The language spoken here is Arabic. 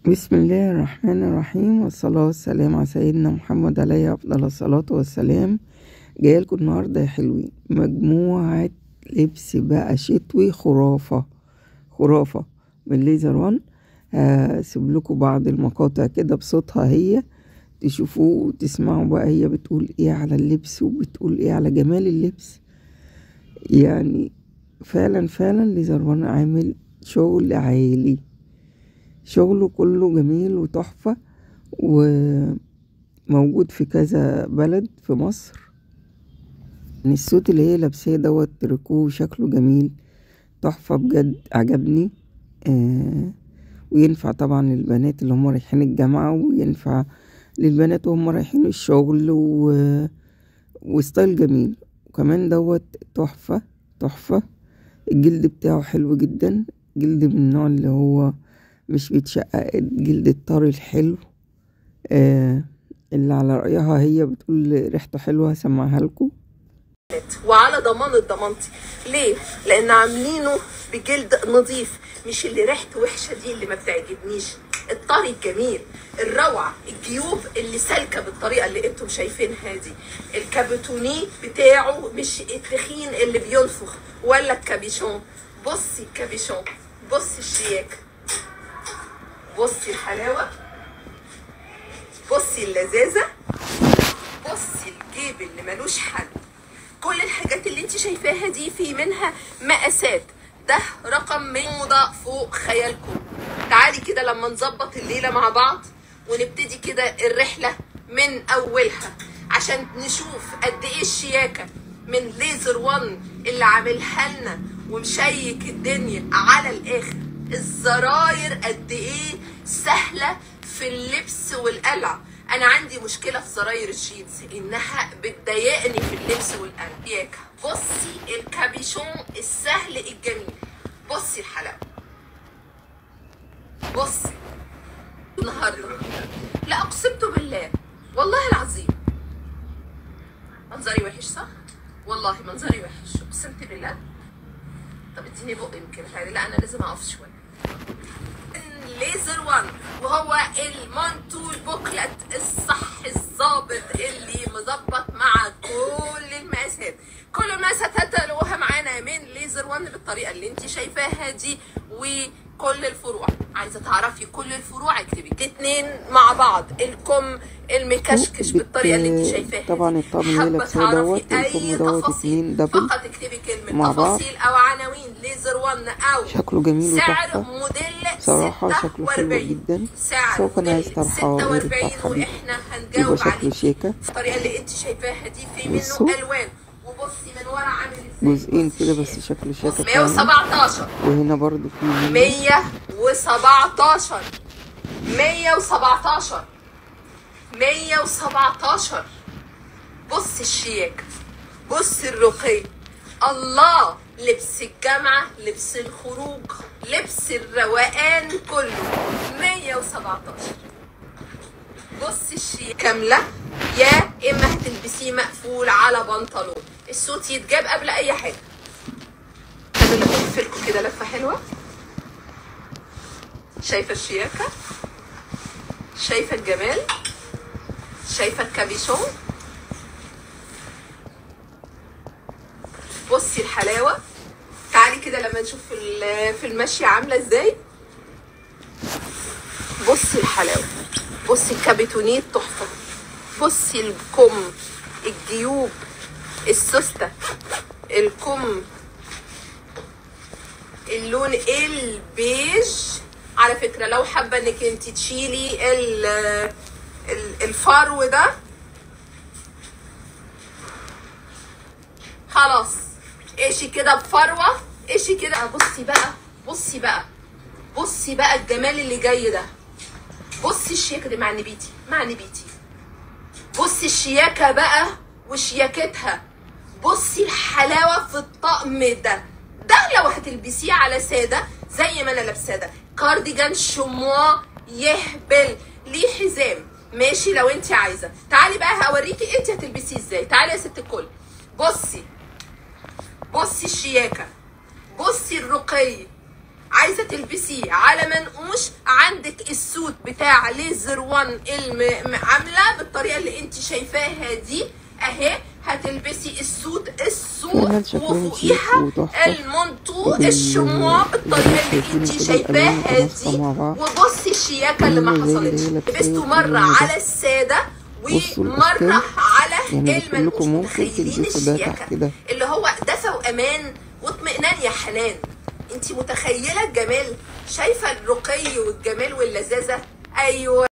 بسم الله الرحمن الرحيم، والصلاة والسلام على سيدنا محمد عليه أفضل الصلاة والسلام. جايلكوا النهاردة يا حلوين مجموعة لبس بقى شتوي خرافة خرافة من ليزر وان. هسيب لكم بعض المقاطع كده بصوتها هي تشوفوه وتسمعوا بقى هي بتقول ايه على اللبس وبتقول ايه على جمال اللبس. يعني فعلا ليزر وان عامل شغل عالي، شغله كله جميل وتحفة، وموجود في كذا بلد في مصر. السوت اللي هي لابساه دوت تريكو شكله جميل تحفة بجد، عجبني. وينفع طبعا للبنات اللي هم رايحين الجامعة، وينفع للبنات وهم رايحين الشغل، وستايل جميل. وكمان دوت تحفة. الجلد بتاعه حلو جدا، جلد من النوع اللي هو مش بيتشقق، الجلد الطري الحلو. اللي على رأيها هي بتقول ريحته حلوة، هسمعها لكم. وعلى ضمانتي ليه؟ لان عاملينه بجلد نظيف، مش اللي ريحته وحشه دي اللي ما بتعجبنيش. الطري الجميل الروعه، الجيوب اللي سالكه بالطريقه اللي انتم شايفينها دي، الكابوتوني بتاعه مش التخين اللي بينفخ ولا الكابيشون. بصي الكابيشون، بصي الشياكه، بصي الحلاوه، بصي اللذاذه، بصي الجيب اللي ملوش حل. كل الحاجات اللي انت شايفاها دي في منها مقاسات، ده رقم من موضة فوق خيالكم. تعالي كده لما نظبط الليلة مع بعض ونبتدي كده الرحلة من اولها، عشان نشوف قد ايه الشياكة من ليزر وان اللي عاملها لنا ومشيك الدنيا على الاخر. الزراير قد ايه سهلة في اللبس والقلع. انا عندي مشكله في زراير الجينز، انها بتضايقني في اللبس والقلع. بصي الكابيشون السهل الجميل، بصي الحلاوه، بصي النهارده. لا اقسمت بالله والله العظيم منظري وحش، صح؟ والله منظري وحش، اقسمت بالله. طب اديني بق يمكن حاجه. لا انا لازم اقف شويه. ليزر وان، وهو المانتول بوكلت الصح الظابط اللي مظبط مع كل المقاسات. كل المقاسات هتلاقوها معانا من ليزر وان بالطريقه اللي انت شايفاها دي، وكل الفروع. عايزه تعرفي كل الفروع اكتبي الاتنين مع بعض. الكم المكشكش بالطريقه اللي انت شايفاها، طبعا الطقم اللي هي لابساه دوت الكم دوت اتنين دبل فقط اكتبي كلمه مع بعض. تفاصيل او عناوين ليزر وان او شكله جميل سعر وتحفة موديل صراحة، شكله حلو جدا. سواء كان عايز طرحة غير الطرحة دي يبقى شكله شيكة. الطريقه اللي انت شايفاها دي في منه الوان. وبصي من ورا عامل جزئين كده بس شكله شيكة 117. وهنا برضو في 117 117. بص الشياكة، بص الرقي، الله. لبس الجامعة، لبس الخروج، لبس الروقان كله 117. بص الشياكة كاملة، يا اما هتلبسيه مقفول على بنطلون. الصوت يتجاب قبل اي حاجة. انا اللي بلفلكوا كده لفة حلوة. شايفة الشياكة، شايفة الجمال، شايفة الكابيشون، بصي الحلاوة. تعالي كده لما نشوف في المشي عاملة ازاي. بصي الحلاوة، بصي الكابيتونيه تحفة، بصي الكم، الجيوب، السوستة، الكم، اللون البيج. على فكرة لو حابة انك انت تشيلي الفرو ده خلاص، ايشي كده بفروة، ايشي كده. بصي بقى الجمال اللي جاي ده. بصي الشياكة دي مع نبيتي. بصي الشياكة بقى وشياكتها. بصي الحلاوة في الطقم ده لو هتلبسيه على سادة زي ما انا لابساه ده، كارديجان شموا يهبل، ليه حزام ماشي لو انت عايزة. تعالي بقى هوريكي انت هتلبسيه ازاي. تعالي يا ست الكل. بصي الشياكة، بصي الرقي. عايزه تلبسيه على منقوش، عندك السوت بتاع ليزر 1 عامله بالطريقه اللي انت شايفاها دي اهي. هتلبسي السوت وفوقيها المونتو الشموع بالطريقه اللي انت شايفاها دي. وبصي الشياكه اللي ما حصلتش، لبسته مره على الساده ومره على المنقوش. متخيلين الشياكه اللي هو دفى وامان واطمئنان يا حنان؟ انت متخيله الجمال؟ شايفه الرقي والجمال واللذاذه؟ ايوه.